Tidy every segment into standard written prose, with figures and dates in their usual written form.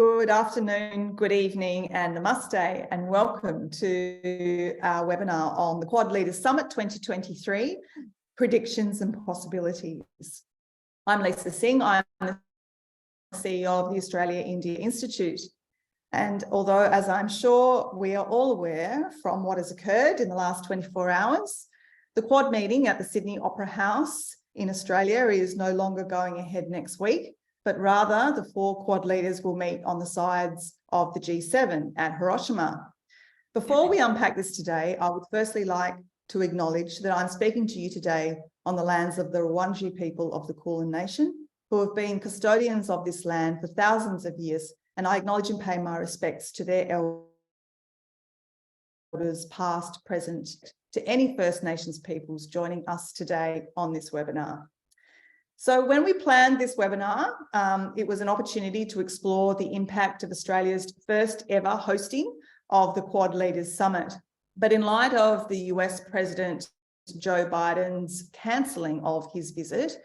Good afternoon, good evening, and namaste, and welcome to our webinar on the Quad Leaders Summit 2023, Predictions and Possibilities. I'm Lisa Singh. I'm the CEO of the Australia-India Institute. And although, as I'm sure we are all aware from what has occurred in the last 24 hours, the Quad meeting at the Sydney Opera House in Australia is no longer going ahead next week, but rather the 4 Quad leaders will meet on the sides of the G7 at Hiroshima. Before we unpack this today, I would firstly like to acknowledge that I'm speaking to you today on the lands of the Wurundjeri people of the Kulin Nation, who have been custodians of this land for thousands of years, and I acknowledge and pay my respects to their elders, past, present, to any First Nations peoples joining us today on this webinar. So when we planned this webinar, it was an opportunity to explore the impact of Australia's first ever hosting of the Quad Leaders Summit. But in light of the US President Joe Biden's cancelling of his visit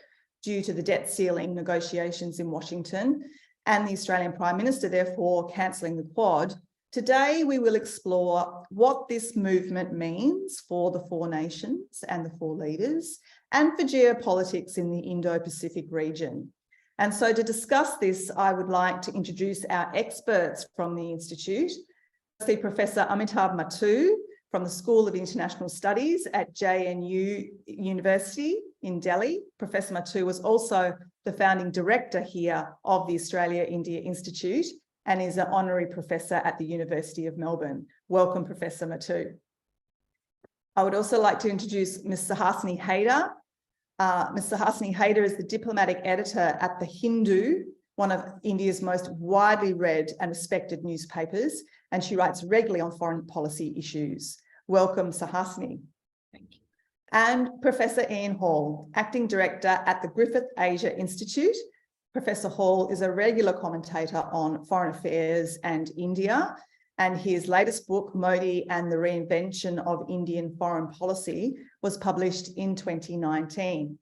due to the debt ceiling negotiations in Washington, and the Australian Prime Minister therefore cancelling the Quad, today we will explore what this movement means for the 4 nations and the 4 leaders, and for geopolitics in the Indo-Pacific region. And so to discuss this, I would like to introduce our experts from the Institute. Firstly, Professor Amitabh Mattoo from the School of International Studies at JNU University in Delhi. Professor Mattoo was also the founding director here of the Australia-India Institute and is an honorary professor at the University of Melbourne. Welcome, Professor Mattoo. I would also like to introduce Ms. Suhasini Haidar. Ms. Suhasini Haidar is the diplomatic editor at The Hindu, one of India's most widely read and respected newspapers, and she writes regularly on foreign policy issues. Welcome, Suhasini. Thank you. And Professor Ian Hall, acting director at the Griffith Asia Institute. Professor Hall is a regular commentator on foreign affairs and India, and his latest book, Modi and the Reinvention of Indian Foreign Policy, was published in 2019.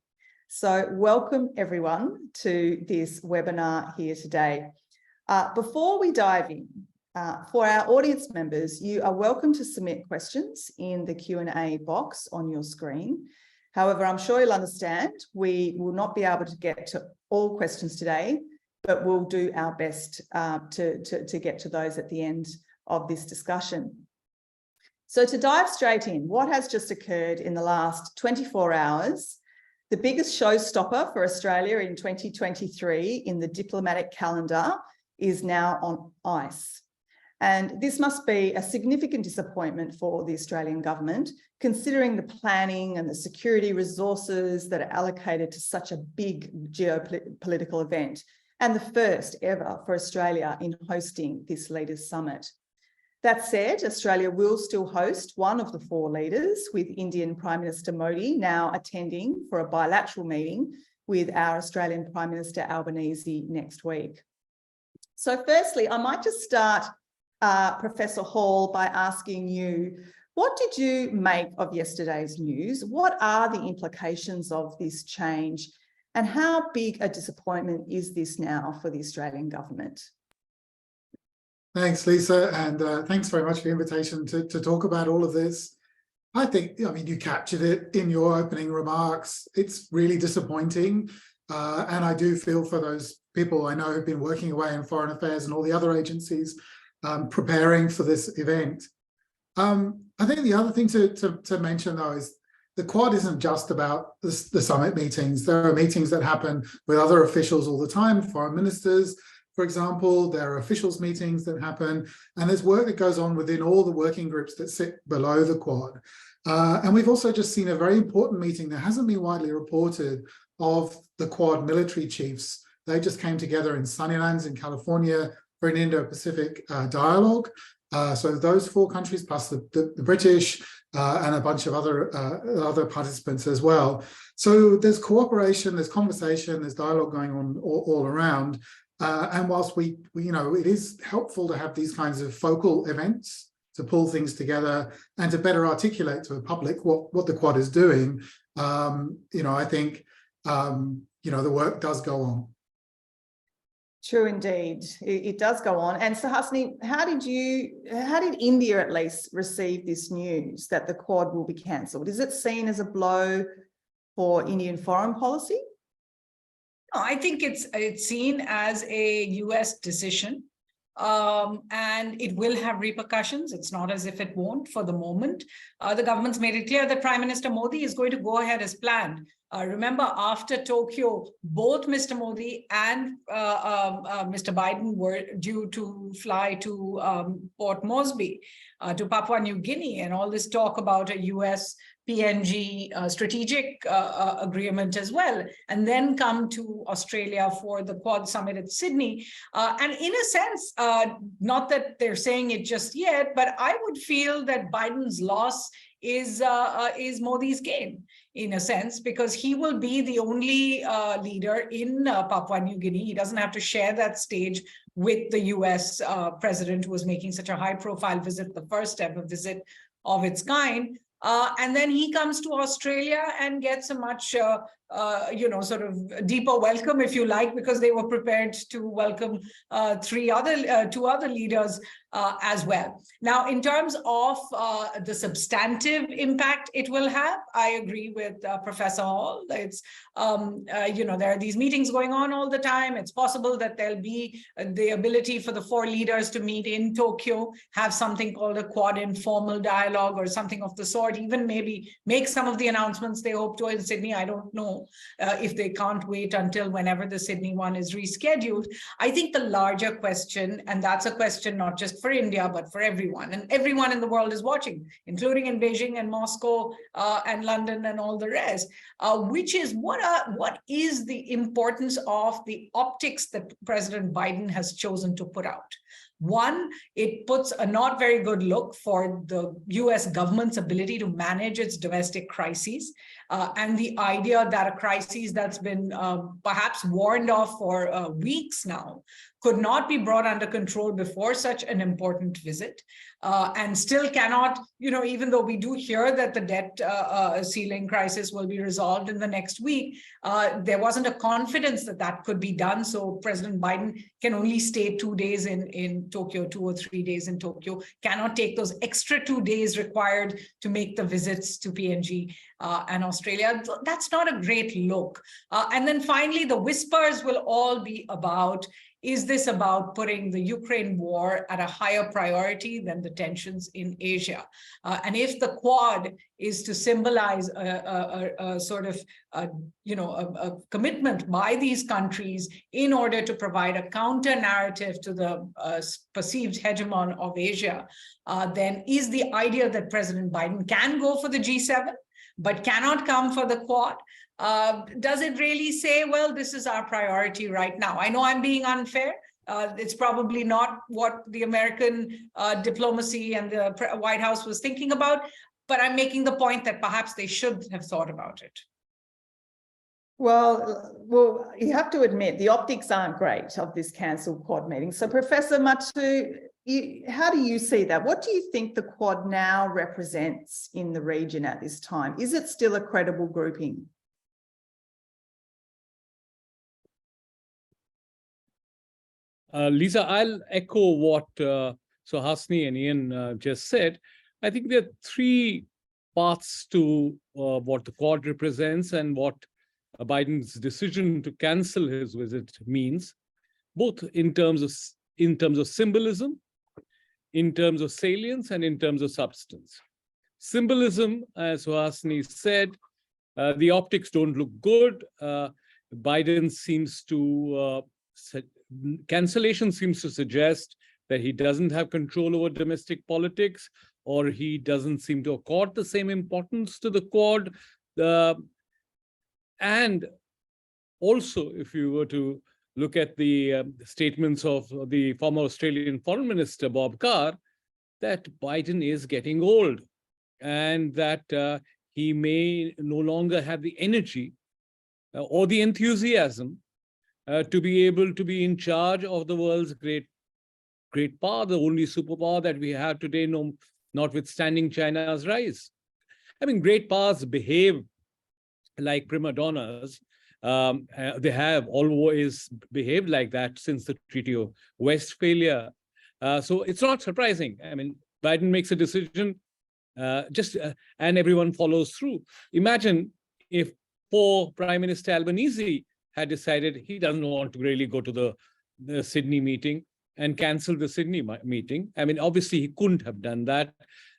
So welcome everyone to this webinar here today. Before we dive in, for our audience members, you are welcome to submit questions in the Q&A box on your screen. However, I'm sure you'll understand we will not be able to get to all questions today, but we'll do our best to get to those at the end of this discussion. So to dive straight in, what has just occurred in the last 24 hours? The biggest showstopper for Australia in 2023 in the diplomatic calendar is now on ice. And this must be a significant disappointment for the Australian government, considering the planning and the security resources that are allocated to such a big geopolitical event, and the first ever for Australia in hosting this Leaders Summit. That said, Australia will still host one of the 4 leaders, with Indian Prime Minister Modi now attending for a bilateral meeting with our Australian Prime Minister Albanese next week. So firstly, I might just start, Professor Hall, by asking you, what did you make of yesterday's news? What are the implications of this change? And how big a disappointment is this now for the Australian government? Thanks, Lisa, and thanks very much for the invitation to talk about all of this. I mean, you captured it in your opening remarks. It's really disappointing, and I do feel for those people I know who've been working away in foreign affairs and all the other agencies preparing for this event. I think the other thing to mention, though, is the Quad isn't just about the summit meetings. There are meetings that happen with other officials all the time, foreign ministers, for example. There are officials meetings that happen, and there's work that goes on within all the working groups that sit below the Quad. And we've also just seen a very important meeting that hasn't been widely reported of the Quad military chiefs. They just came together in Sunnylands in California for an Indo-Pacific dialogue. So those 4 countries plus the British and a bunch of other participants as well. So there's cooperation, there's conversation, there's dialogue going on all around. And whilst we it is helpful to have these kinds of focal events to pull things together and to better articulate to the public what the Quad is doing, I think the work does go on. True indeed. It does go on. And Suhasini, how did India at least receive this news that the Quad will be cancelled? Is it seen as a blow for Indian foreign policy? No, I think it's seen as a US decision. And it will have repercussions. It's not as if it won't for the moment. The government's made it clear that Prime Minister Modi is going to go ahead as planned. Remember, after Tokyo, both Mr. Modi and Mr. Biden were due to fly to Port Moresby, to Papua New Guinea, and all this talk about a US PNG strategic agreement as well, and then come to Australia for the Quad Summit at Sydney. And in a sense, not that they're saying it just yet, but I would feel that Biden's loss is Modi's gain, in a sense, because he will be the only leader in Papua New Guinea. He doesn't have to share that stage with the US president, who was making such a high-profile visit, the first ever visit of its kind. And then he comes to Australia and gets a much, sort of deeper welcome, if you like, because they were prepared to welcome two other leaders as well. Now, in terms of the substantive impact it will have, I agree with Professor Hall. It's, there are these meetings going on all the time. It's possible that there'll be the ability for the four leaders to meet in Tokyo, have something called a Quad informal dialogue or something of the sort, even maybe make some of the announcements they hope to in Sydney. I don't know if they can't wait until whenever the Sydney one is rescheduled. I think the larger question, and that's a question not just for India, but for everyone, and everyone in the world is watching, including in Beijing and Moscow and London and all the rest, which is what is the importance of the optics that President Biden has chosen to put out. One, it puts a not very good look for the US government's ability to manage its domestic crises, and the idea that a crisis that's been perhaps warned of for weeks now could not be brought under control before such an important visit, and still cannot, even though we do hear that the debt ceiling crisis will be resolved in the next week, there wasn't a confidence that that could be done. So President Biden can only stay 2 days in Tokyo, 2 or 3 days in Tokyo, cannot take those extra 2 days required to make the visits to PNG and Australia. That's not a great look. And then finally, the whispers will all be about, is this about putting the Ukraine war at a higher priority than the tensions in Asia? And if the Quad is to symbolize a sort of, a commitment by these countries in order to provide a counter narrative to the perceived hegemon of Asia, then is the idea that President Biden can go for the G7, but cannot come for the Quad? Does it really say, well, this is our priority right now? I know I'm being unfair. It's probably not what the American diplomacy and the White House was thinking about, but I'm making the point that perhaps they should have thought about it. Well, you have to admit the optics aren't great of this cancelled Quad meeting. So Professor Mattoo, how do you see that? What do you think the Quad now represents in the region at this time? Is it still a credible grouping? Lisa, I'll echo what Suhasini and Ian just said. I think there are three paths to what the Quad represents and what Biden's decision to cancel his visit means, both in terms of symbolism, in terms of salience, and in terms of substance. Symbolism, as Suhasini said, the optics don't look good. Biden seems to cancellation seems to suggest that he doesn't have control over domestic politics, or he doesn't seem to accord the same importance to the Quad. And also, if you were to look at the statements of the former Australian Foreign Minister, Bob Carr, that Biden is getting old and that he may no longer have the energy or the enthusiasm to be able to be in charge of the world's great power, the only superpower that we have today, notwithstanding China's rise. I mean, great powers behave like prima donnas, They have always behaved like that since the Treaty of Westphalia. So it's not surprising. I mean, Biden makes a decision and everyone follows through. Imagine if poor Prime Minister Albanese had decided he doesn't want to really go to the Sydney meeting and cancel the Sydney meeting. I mean, obviously, he couldn't have done that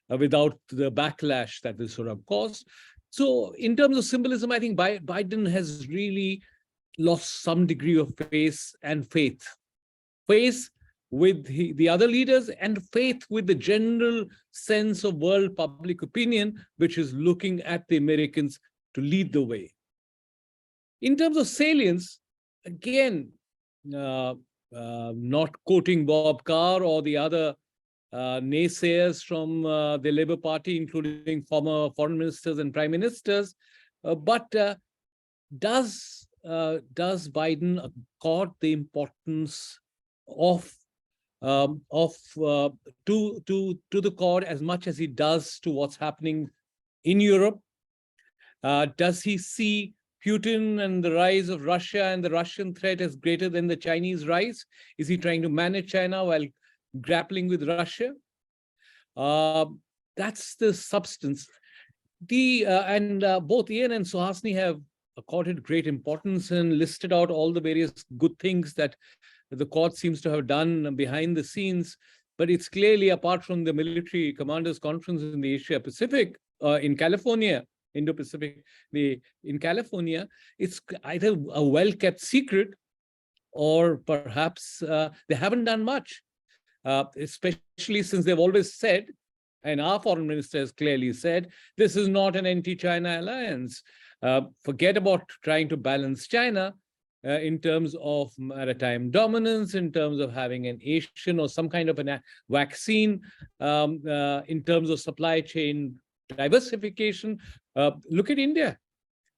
without the backlash that this would have caused. So in terms of symbolism, I think Biden has really lost some degree of faith with the other leaders and faith with the general sense of world public opinion, which is looking at the Americans to lead the way. In terms of salience, again, not quoting Bob Carr or the other naysayers from the Labour Party, including former foreign ministers and prime ministers, but does Biden accord the importance to the Quad as much as he does to what's happening in Europe? Does he see Putin and the rise of Russia and the Russian threat as greater than the Chinese rise? Is he trying to manage China while grappling with Russia? That's the substance. Both Ian and Suhasini have accorded great importance and listed out all the various good things that the Quad seems to have done behind the scenes. But it's clearly, apart from the military commanders conference in the Asia Pacific, in California, Indo-Pacific, in California, it's either a well-kept secret or perhaps they haven't done much, especially since they've always said, and our foreign minister has clearly said, this is not an anti-China alliance. Forget about trying to balance China in terms of maritime dominance, in terms of having an Asian or some kind of a vaccine, in terms of supply chain diversification. Look at India.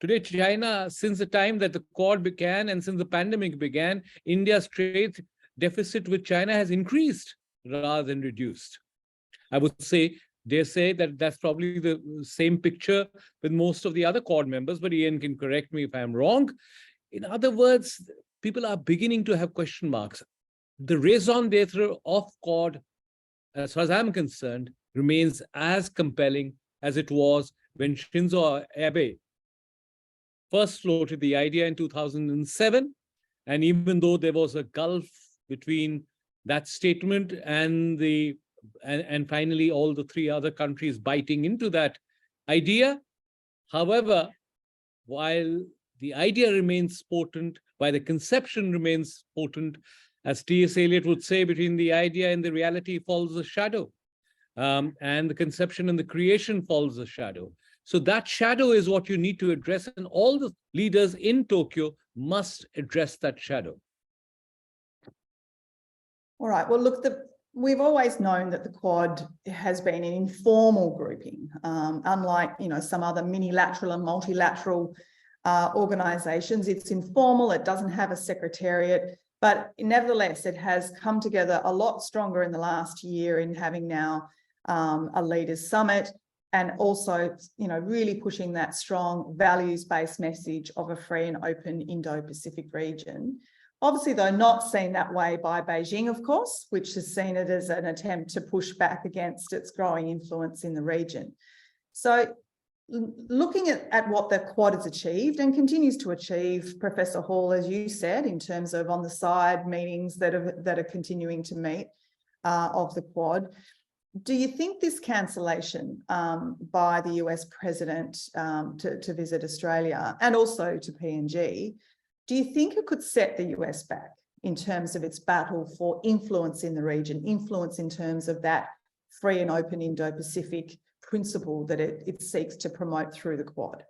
Today, China, since the time that the Quad began and since the pandemic began, India's trade deficit with China has increased rather than reduced. I would say, dare say that that's probably the same picture with most of the other Quad members, but Ian can correct me if I'm wrong. In other words, people are beginning to have question marks. The raison d'etre of Quad, as far as I'm concerned, remains as compelling as it was when Shinzo Abe first floated the idea in 2007. And even though there was a gulf between that statement and finally all the three other countries biting into that idea, however, while the idea remains potent, while the conception remains potent, as T.S. Eliot would say, between the idea and the reality falls a shadow. And the conception and the creation falls a shadow. So that shadow is what you need to address, and all the leaders in Tokyo must address that shadow. All right. Well, look, we've always known that the Quad has been an informal grouping, unlike some other minilateral and multilateral organisations. It's informal. It doesn't have a secretariat, but nevertheless, it has come together a lot stronger in the last year in having now a leaders summit, and also, really pushing that strong values-based message of a free and open Indo-Pacific region. Obviously, though, not seen that way by Beijing, of course, which has seen it as an attempt to push back against its growing influence in the region. So looking at what the Quad has achieved and continues to achieve, Professor Hall, as you said, in terms of on the side meetings that are continuing to meet of the Quad, do you think this cancellation by the US president to visit Australia and also to PNG, do you think it could set the US back in terms of its battle for influence in the region, influence in terms of that free and open Indo-Pacific principle that it seeks to promote through the Quad?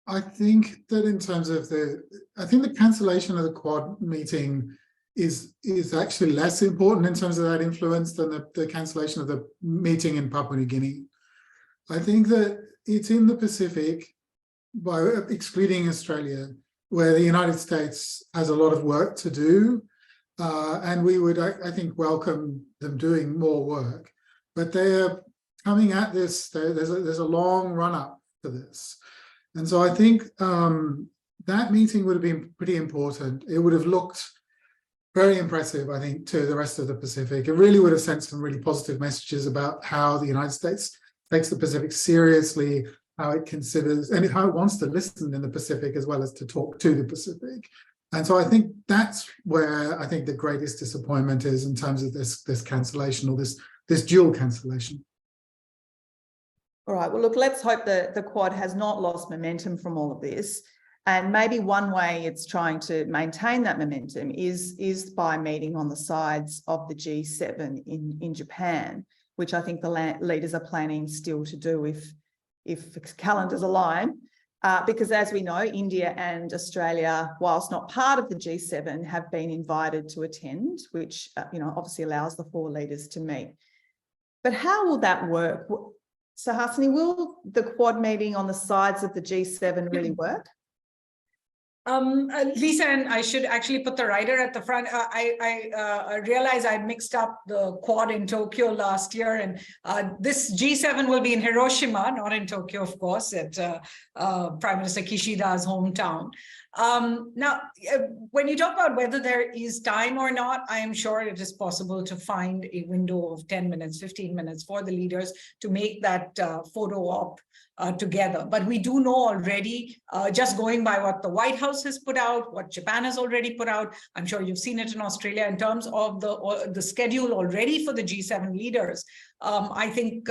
I think that in terms of the cancellation of the Quad meeting is actually less important in terms of that influence than the cancellation of the meeting in Papua New Guinea. I think that it's in the Pacific, by excluding Australia, where the United States has a lot of work to do, and we would, I think, welcome them doing more work. But they're coming at this, there's a long run up to this. And so I think that meeting would have been pretty important. It would have looked very impressive, I think, to the rest of the Pacific. It really would have sent some really positive messages about how the United States takes the Pacific seriously, how it considers and how it wants to listen in the Pacific as well as to talk to the Pacific. And so I think that's where I think the greatest disappointment is in terms of this cancellation or this dual cancellation. All right, well, look, let's hope that the Quad has not lost momentum from all of this. And maybe one way it's trying to maintain that momentum is by meeting on the sides of the G7 in Japan, which I think the leaders are planning still to do if calendars align. Because as we know, India and Australia, whilst not part of the G7, have been invited to attend, which obviously allows the 4 leaders to meet. But how will that work? Suhasini, will the Quad meeting on the sides of the G7 really work? Lisa, and I should actually put the writer at the front. I realized I mixed up the Quad in Tokyo last year, and this G7 will be in Hiroshima, not in Tokyo, of course, at Prime Minister Kishida's hometown. Now, when you talk about whether there is time or not, I am sure it is possible to find a window of 10 minutes, 15 minutes for the leaders to make that photo op together. But we do know already, just going by what the White House has put out, what Japan has already put out, I'm sure you've seen it in Australia in terms of the schedule already for the G7 leaders. I think,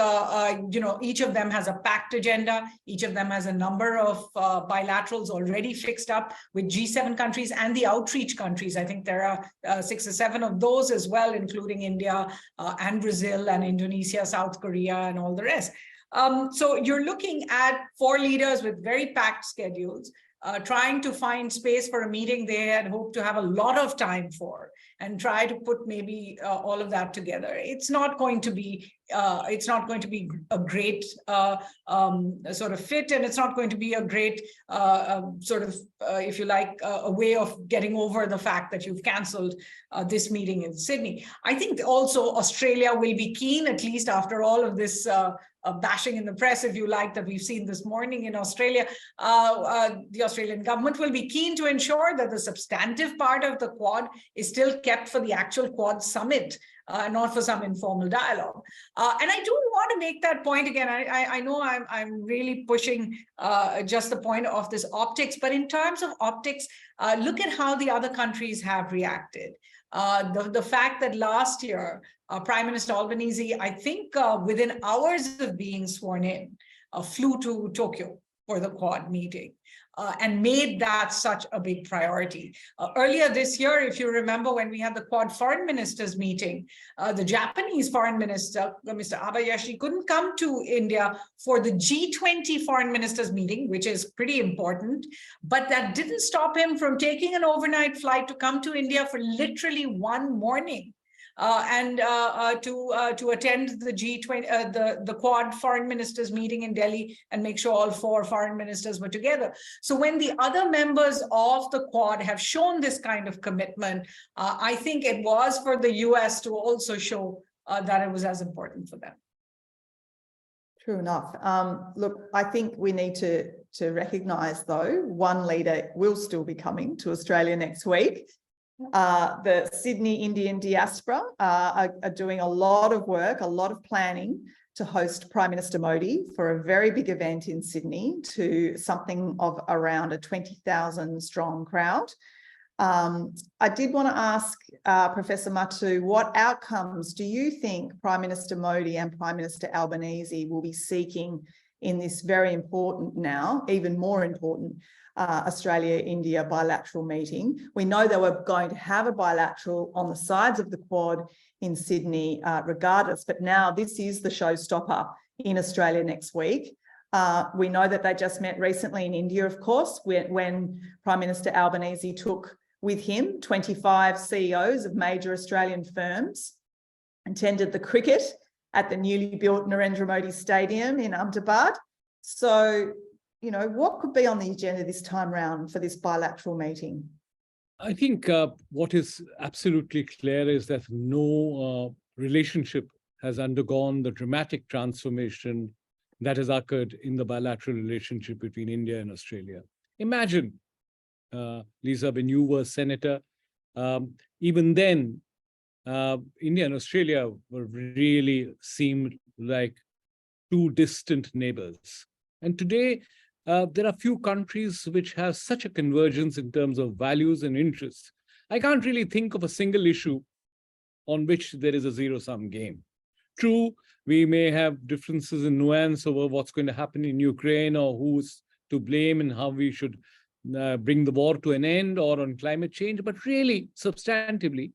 each of them has a packed agenda. Each of them has a number of bilaterals already fixed up with G7 countries and the outreach countries. I think there are 6 or 7 of those as well, including India and Brazil and Indonesia, South Korea, and all the rest. So you're looking at 4 leaders with very packed schedules, trying to find space for a meeting they had hoped to have a lot of time for, and try to put maybe all of that together. It's not going to be a great sort of fit, and it's not going to be a great if you like, a way of getting over the fact that you've cancelled this meeting in Sydney. I think also Australia will be keen, at least after all of this bashing in the press, if you like, that we've seen this morning in Australia. The Australian government will be keen to ensure that the substantive part of the Quad is still kept for the actual Quad summit, not for some informal dialogue. And I do want to make that point again. I know I'm really pushing just the point of this optics, but in terms of optics, look at how the other countries have reacted. The fact that last year, Prime Minister Albanese, I think within hours of being sworn in, flew to Tokyo for the Quad meeting. And made that such a big priority. Earlier this year, if you remember, when we had the Quad foreign ministers meeting, the Japanese foreign minister, Mr. Abayashi, couldn't come to India for the G20 foreign ministers meeting, which is pretty important, but that didn't stop him from taking an overnight flight to come to India for literally one morning. To attend the G20, the Quad foreign ministers meeting in Delhi, and make sure all 4 foreign ministers were together. So when the other members of the Quad have shown this kind of commitment, I think it was for the US to also show that it was as important for them. True enough. Look, I think we need to recognise, though, one leader will still be coming to Australia next week. The Sydney Indian diaspora are doing a lot of work, a lot of planning to host Prime Minister Modi for a very big event in Sydney, to something of around a 20,000 strong crowd. I did want to ask Professor Mattoo, what outcomes do you think Prime Minister Modi and Prime Minister Albanese will be seeking in this very important, now even more important, Australia-India bilateral meeting? We know they were going to have a bilateral on the sides of the Quad in Sydney regardless, but now this is the showstopper in Australia next week. We know that they just met recently in India, of course, when Prime Minister Albanese took with him 25 CEOs of major Australian firms, attended the cricket at the newly built Narendra Modi Stadium in Ahmedabad. So, what could be on the agenda this time round for this bilateral meeting? I think what is absolutely clear is that no relationship has undergone the dramatic transformation that has occurred in the bilateral relationship between India and Australia. Imagine, Lisa, when you were senator, even then, India and Australia were really seemed like two distant neighbors. And today, there are few countries which have such a convergence in terms of values and interests. I can't really think of a single issue on which there is a zero-sum game. True, we may have differences in nuance over what's going to happen in Ukraine or who's to blame and how we should bring the war to an end, or on climate change, but really, substantively,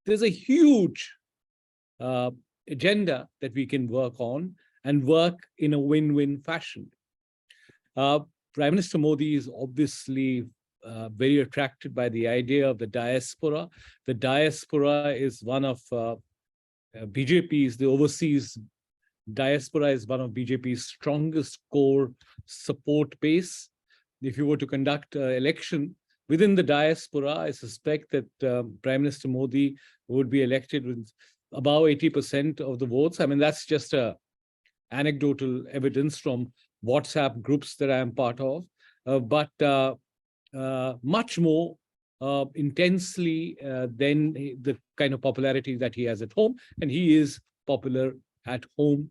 there's a huge agenda that we can work on and work in a win-win fashion. Prime Minister Modi is obviously very attracted by the idea of the diaspora. The diaspora is one of BJP's, the overseas diaspora is one of BJP's strongest core support base. If you were to conduct an election within the diaspora, I suspect that Prime Minister Modi would be elected with about 80% of the votes. I mean, that's just anecdotal evidence from WhatsApp groups that I am part of, but much more intensely than the kind of popularity that he has at home, and he is popular at home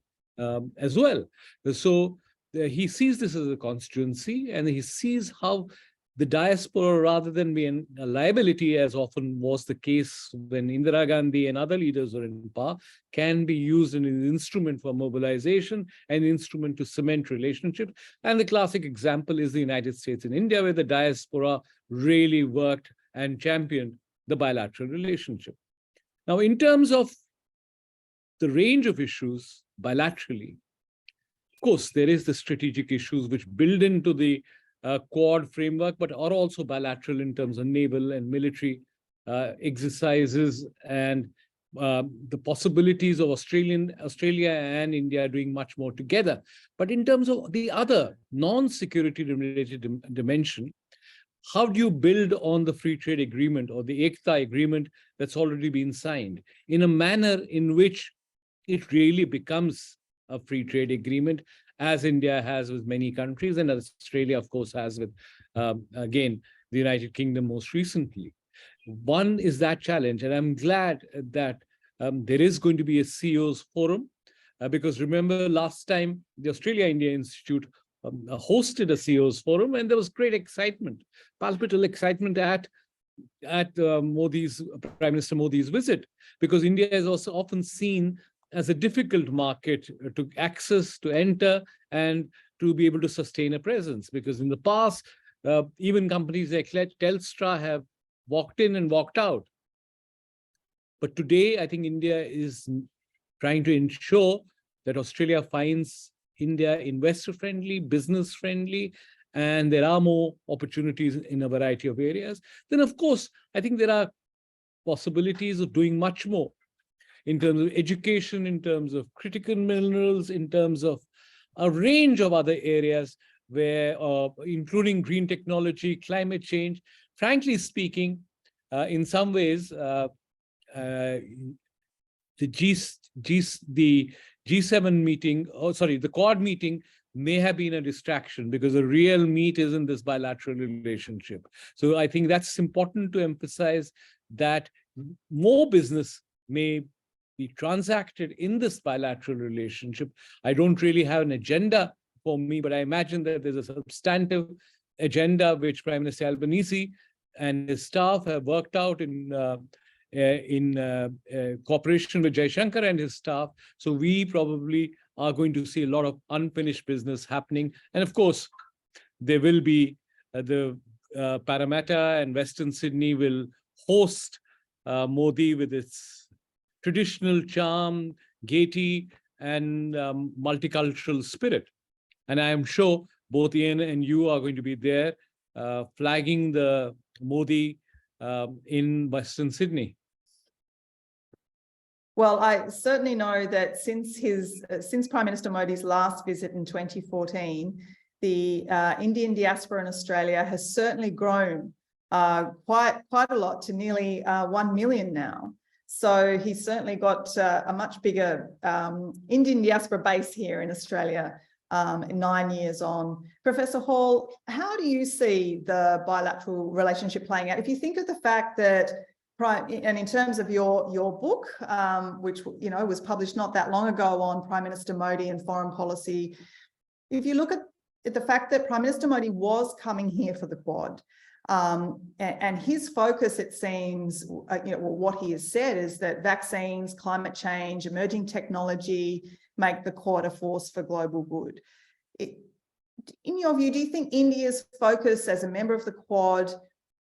as well. So he sees this as a constituency, and he sees how the diaspora, rather than being a liability, as often was the case when Indira Gandhi and other leaders were in power, can be used as an instrument for mobilization, an instrument to cement relationships. And the classic example is the United States and India, where the diaspora really worked and championed the bilateral relationship. Now, in terms of the range of issues bilaterally, of course, there is the strategic issues which build into the Quad framework, but are also bilateral in terms of naval and military exercises, and the possibilities of Australia and India doing much more together. But in terms of the other non-security related dimension, how do you build on the free trade agreement or the ECTA agreement that's already been signed in a manner in which it really becomes a free trade agreement, as India has with many countries, and as Australia, of course, has with, again, the United Kingdom most recently. One is that challenge, and I'm glad that there is going to be a CEO's forum, because remember last time the Australia-India Institute hosted a CEO's forum, and there was great excitement, palpable excitement at Modi's, Prime Minister Modi's visit, because India is also often seen as a difficult market to access, to enter, and to be able to sustain a presence. Because in the past, even companies like Telstra have walked in and walked out. But today, I think India is trying to ensure that Australia finds India investor-friendly, business-friendly, and there are more opportunities in a variety of areas. Then, of course, I think there are possibilities of doing much more in terms of education, in terms of critical minerals, in terms of a range of other areas where, including green technology, climate change. Frankly speaking, in some ways, the G7 meeting, the Quad meeting may have been a distraction, because the real meat is in this bilateral relationship. So I think that's important to emphasize, that more business may be transacted in this bilateral relationship. I don't really have an agenda for me, but I imagine that there's a substantive agenda which Prime Minister Albanese and his staff have worked out in cooperation with Jaishankar and his staff. So we probably are going to see a lot of unfinished business happening. And of course, there will be the Parramatta and Western Sydney will host Modi with its traditional charm, gaiety, and multicultural spirit. And I am sure both Ian and you are going to be there flagging the Modi in Western Sydney. Well, I certainly know that since Prime Minister Modi's last visit in 2014, the Indian diaspora in Australia has certainly grown quite a lot, to nearly 1 million now. So he's certainly got a much bigger Indian diaspora base here in Australia, 9 years on. Professor Hall, how do you see the bilateral relationship playing out? If you think of the fact that, and in terms of your book, which was published not that long ago on Prime Minister Modi and foreign policy, if you look at the fact that Prime Minister Modi was coming here for the Quad, and his focus, it seems, what he has said is that vaccines, climate change, emerging technology make the Quad a force for global good. In your view, do you think India's focus as a member of the Quad,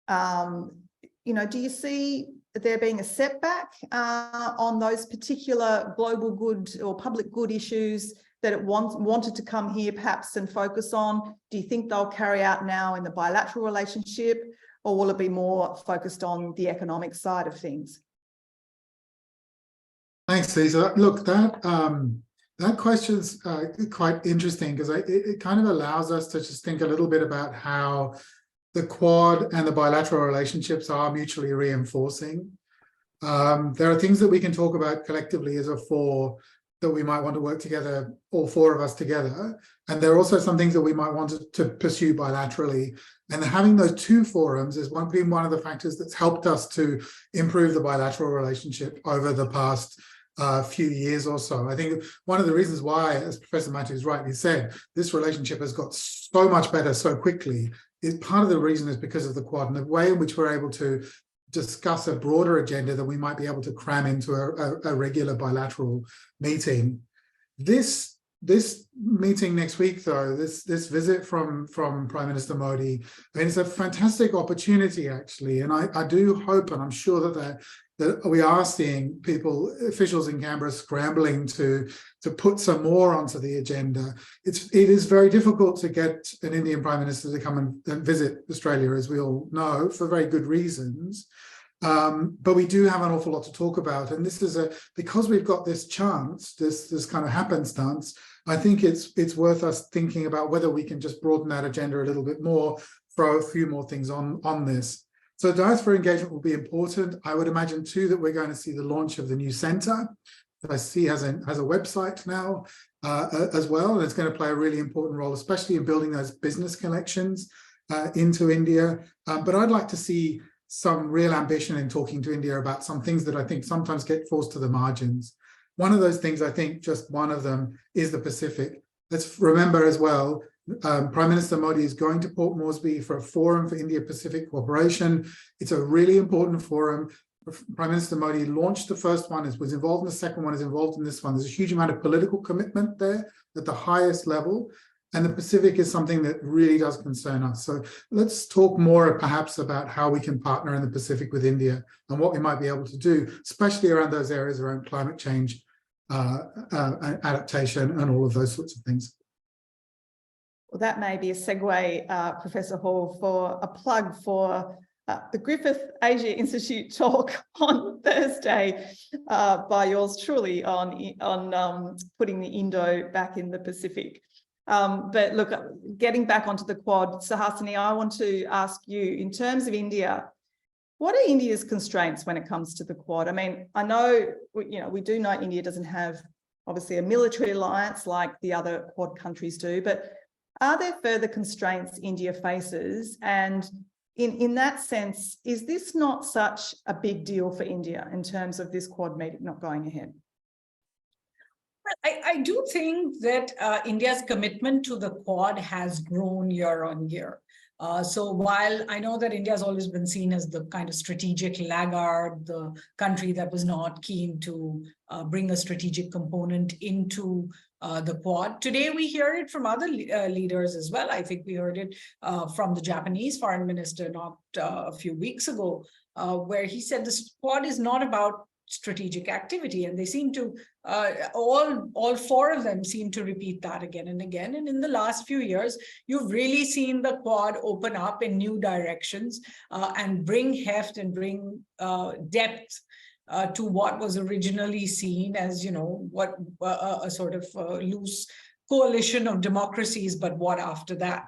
do you see there being a setback on those particular global good or public good issues that it wanted to come here perhaps and focus on? Do you think they'll carry out now in the bilateral relationship, or will it be more focused on the economic side of things? Thanks, Lisa. Look, that question's quite interesting, because it kind of allows us to just think a little bit about how the Quad and the bilateral relationships are mutually reinforcing. There are things that we can talk about collectively as a four that we might want to work together, all four of us together. And there are also some things that we might want to pursue bilaterally. And having those two forums has been one of the factors that's helped us to improve the bilateral relationship over the past few years or so. I think one of the reasons why, as Professor Mattoo has rightly said, this relationship has got so much better so quickly, is part of the reason is because of the Quad and the way in which we're able to discuss a broader agenda that we might be able to cram into a regular bilateral meeting. This meeting next week, though, this visit from Prime Minister Modi, I mean, it's a fantastic opportunity, actually, and I do hope, and I'm sure that we are seeing officials in Canberra scrambling to put some more onto the agenda. It is very difficult to get an Indian Prime Minister to come and visit Australia, as we all know, for very good reasons. But we do have an awful lot to talk about, and this is because we've got this chance, this kind of happenstance. I think it's worth us thinking about whether we can just broaden that agenda a little bit more, throw a few more things on this. So diaspora engagement will be important. I would imagine too that we're going to see the launch of the new centre that I see has a website now as well, and it's going to play a really important role, especially in building those business connections into India. But I'd like to see some real ambition in talking to India about some things that I think sometimes get forced to the margins. One of those things, I think just one of them, is the Pacific. Let's remember as well, Prime Minister Modi is going to Port Moresby for a forum for Indo-Pacific cooperation. It's a really important forum. Prime Minister Modi launched the first one, was involved in the second one, is involved in this one. There's a huge amount of political commitment there at the highest level. And the Pacific is something that really does concern us. So let's talk more perhaps about how we can partner in the Pacific with India and what we might be able to do, especially around those areas around climate change, adaptation, and all of those sorts of things. Well, that may be a segue, Professor Hall, for a plug for the Griffith Asia Institute talk on Thursday by yours truly on putting the Indo back in the Pacific. But look, getting back onto the Quad, Suhasini, I want to ask you, in terms of India, what are India's constraints when it comes to the Quad? I mean, I know, we do know India doesn't have, obviously, a military alliance like the other Quad countries do, but are there further constraints India faces? And in that sense, is this not such a big deal for India in terms of this Quad meeting not going ahead? I do think that India's commitment to the Quad has grown year on year. So while I know that India has always been seen as the kind of strategic laggard, the country that was not keen to bring a strategic component into the Quad, today we hear it from other leaders as well. I think we heard it from the Japanese foreign minister not a few weeks ago, where he said this Quad is not about strategic activity, and they seem to all four of them seem to repeat that again and again. And in the last few years, you've really seen the Quad open up in new directions and bring heft and bring depth to what was originally seen as, what a sort of loose coalition of democracies, but what after that?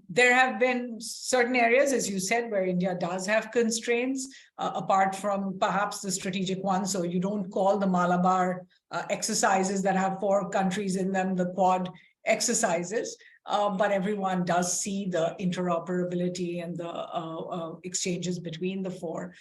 There have been certain areas, as you said, where India does have constraints, apart from perhaps the strategic ones. So you don't call the Malabar exercises that have 4 countries in them the Quad exercises. But everyone does see the interoperability and the exchanges between the four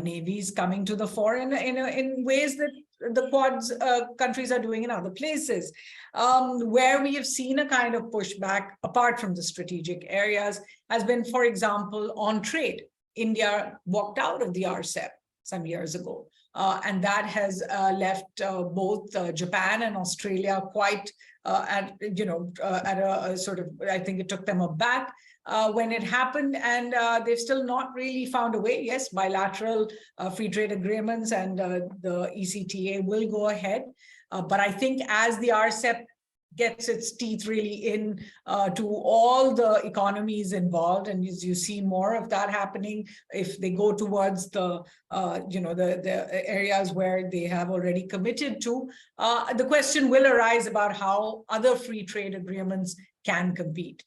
navies coming to the fore in ways that the Quad's countries are doing in other places. Where we have seen a kind of pushback, apart from the strategic areas, has been, for example, on trade. India walked out of the RCEP some years ago. And that has left both Japan and Australia quite at a sort of, I think it took them aback when it happened, and they've still not really found a way. Yes, bilateral free trade agreements and the ECTA will go ahead. But I think as the RCEP gets its teeth really in to all the economies involved, and as you see more of that happening, if they go towards the the areas where they have already committed to, the question will arise about how other free trade agreements can compete.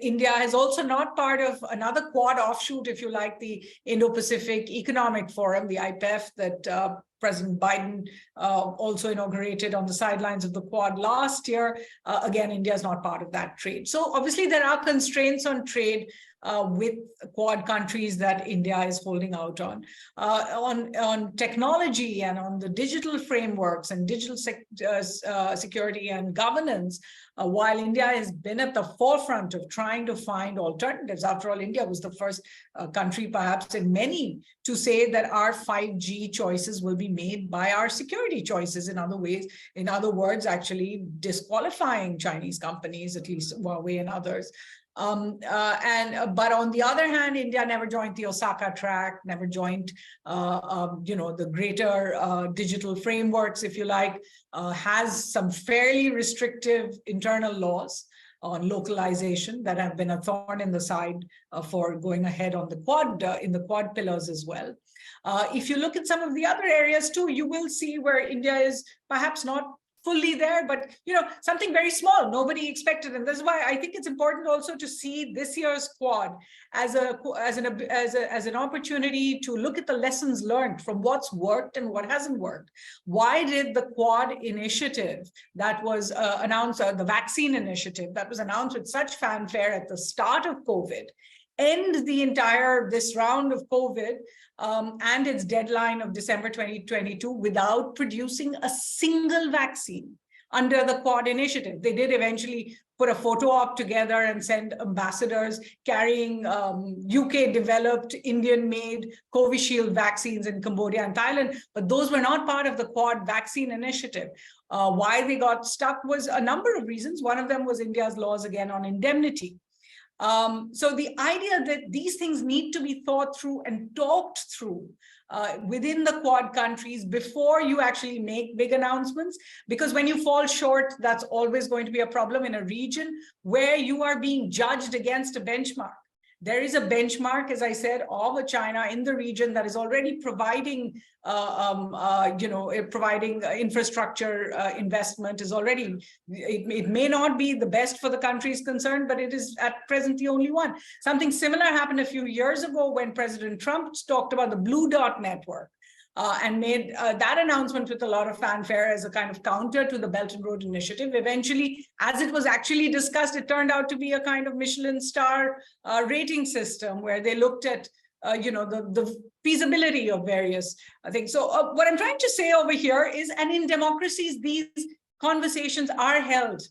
India is also not part of another Quad offshoot, if you like, the Indo-Pacific Economic Forum, the IPEF, that President Biden also inaugurated on the sidelines of the Quad last year. Again, India is not part of that trade. So obviously there are constraints on trade with Quad countries that India is holding out on. On technology and on the digital frameworks and digital security and governance, while India has been at the forefront of trying to find alternatives. After all, India was the first country, perhaps in many, to say that our 5G choices will be made by our security choices. In other words, actually disqualifying Chinese companies, at least Huawei and others. But on the other hand, India never joined the Osaka track, never joined, the greater digital frameworks, if you like, has some fairly restrictive internal laws on localization that have been a thorn in the side for going ahead on the Quad, in the Quad pillars as well. If you look at some of the other areas too, you will see where India is perhaps not fully there, but something very small, nobody expected. And that's why I think it's important also to see this year's Quad as an opportunity to look at the lessons learned from what's worked and what hasn't worked. Why did the Quad initiative that was announced, the vaccine initiative that was announced with such fanfare at the start of COVID, end this round of COVID and its deadline of December 2022 without producing a single vaccine under the Quad initiative? They did eventually put a photo op together and send ambassadors carrying UK-developed, Indian-made Covishield vaccines in Cambodia and Thailand, but those were not part of the Quad vaccine initiative. Why they got stuck was a number of reasons. One of them was India's laws, again, on indemnity. So the idea that these things need to be thought through and talked through within the Quad countries before you actually make big announcements, because when you fall short, that's always going to be a problem in a region where you are being judged against a benchmark. There is a benchmark, as I said, of a China in the region that is already providing, providing infrastructure investment is already, it may not be the best for the countries concerned, but it is at present the only one. Something similar happened a few years ago when President Trump talked about the Blue Dot Network. And made that announcement with a lot of fanfare as a kind of counter to the Belt and Road Initiative. Eventually, as it was actually discussed, it turned out to be a kind of Michelin star rating system where they looked at the feasibility of various things. So what I'm trying to say over here is, and in democracies, these conversations are held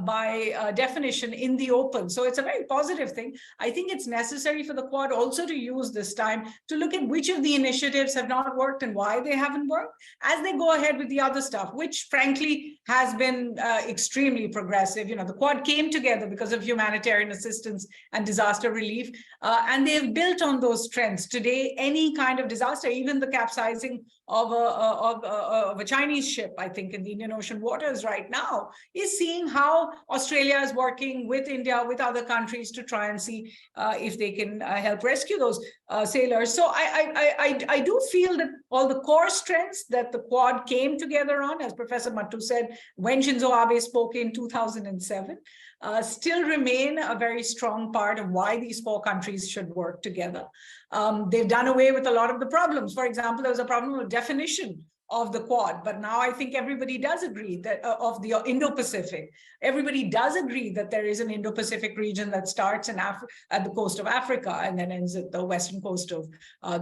by definition in the open. So it's a very positive thing. I think it's necessary for the Quad also to use this time to look at which of the initiatives have not worked and why they haven't worked as they go ahead with the other stuff, which frankly has been extremely progressive. The Quad came together because of humanitarian assistance and disaster relief, and they've built on those trends. Today, any kind of disaster, even the capsizing of a Chinese ship, I think, in the Indian Ocean waters right now, is seeing how Australia is working with India, with other countries to try and see if they can help rescue those sailors. So I do feel that all the core strengths that the Quad came together on, as Professor Mattoo said, when Shinzo Abe spoke in 2007, still remain a very strong part of why these four countries should work together. They've done away with a lot of the problems. For example, there was a problem of definition of the Quad. But now I think everybody does agree that of the Indo-Pacific, everybody does agree that there is an Indo-Pacific region that starts in at the coast of Africa and then ends at the western coast of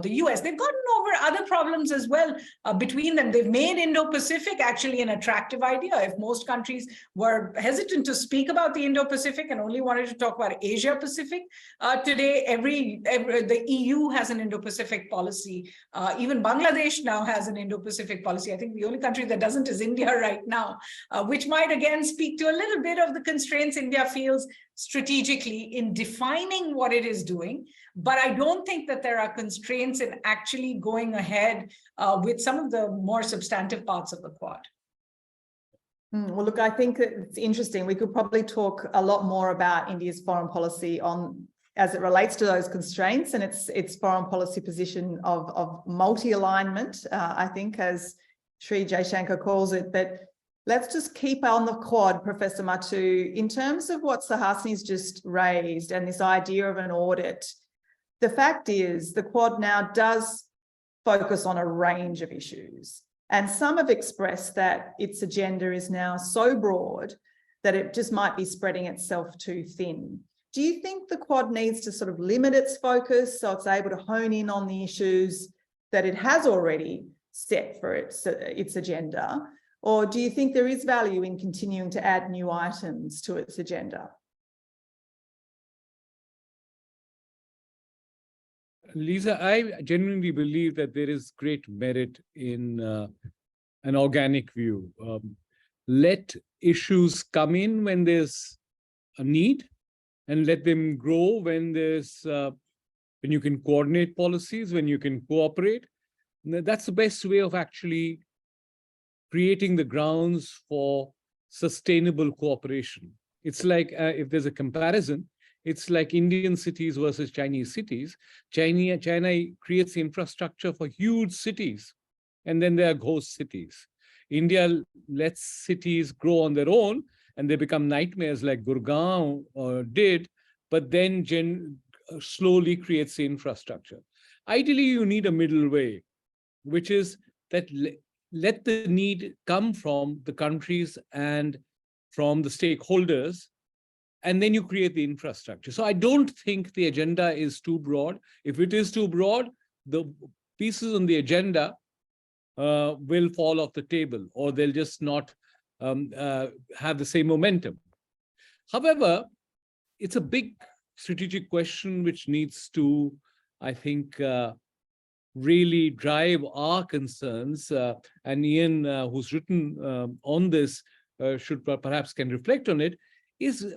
the US. They've gotten over other problems as well between them. They've made Indo-Pacific actually an attractive idea. If most countries were hesitant to speak about the Indo-Pacific and only wanted to talk about Asia-Pacific, today the EU has an Indo-Pacific policy. Even Bangladesh now has an Indo-Pacific policy. I think the only country that doesn't is India right now, which might again speak to a little bit of the constraints India feels strategically in defining what it is doing. But I don't think that there are constraints in actually going ahead with some of the more substantive parts of the Quad. Well, look, I think it's interesting. We could probably talk a lot more about India's foreign policy as it relates to those constraints and its foreign policy position of multi-alignment, I think, as Sri Jaishankar calls it. But let's just keep on the Quad, Professor Mattoo, in terms of what Suhasini's just raised and this idea of an audit. The fact is the Quad now does focus on a range of issues, and some have expressed that its agenda is now so broad that it just might be spreading itself too thin. Do you think the Quad needs to sort of limit its focus so it's able to hone in on the issues that it has already set for its agenda? Or do you think there is value in continuing to add new items to its agenda? Lisa, I genuinely believe that there is great merit in an organic view. Let issues come in when there's a need, and let them grow when when you can coordinate policies, when you can cooperate. That's the best way of actually creating the grounds for sustainable cooperation. It's like, if there's a comparison, it's like Indian cities versus Chinese cities. China creates infrastructure for huge cities, and then there are ghost cities. India lets cities grow on their own, and they become nightmares like Gurgaon did, but then slowly creates the infrastructure. Ideally, you need a middle way, which is that let the need come from the countries and from the stakeholders, and then you create the infrastructure. So I don't think the agenda is too broad. If it is too broad, the pieces on the agenda will fall off the table, or they'll just not have the same momentum. However, it's a big strategic question which needs to, I think, really drive our concerns. And Ian, who's written on this, should perhaps can reflect on it, is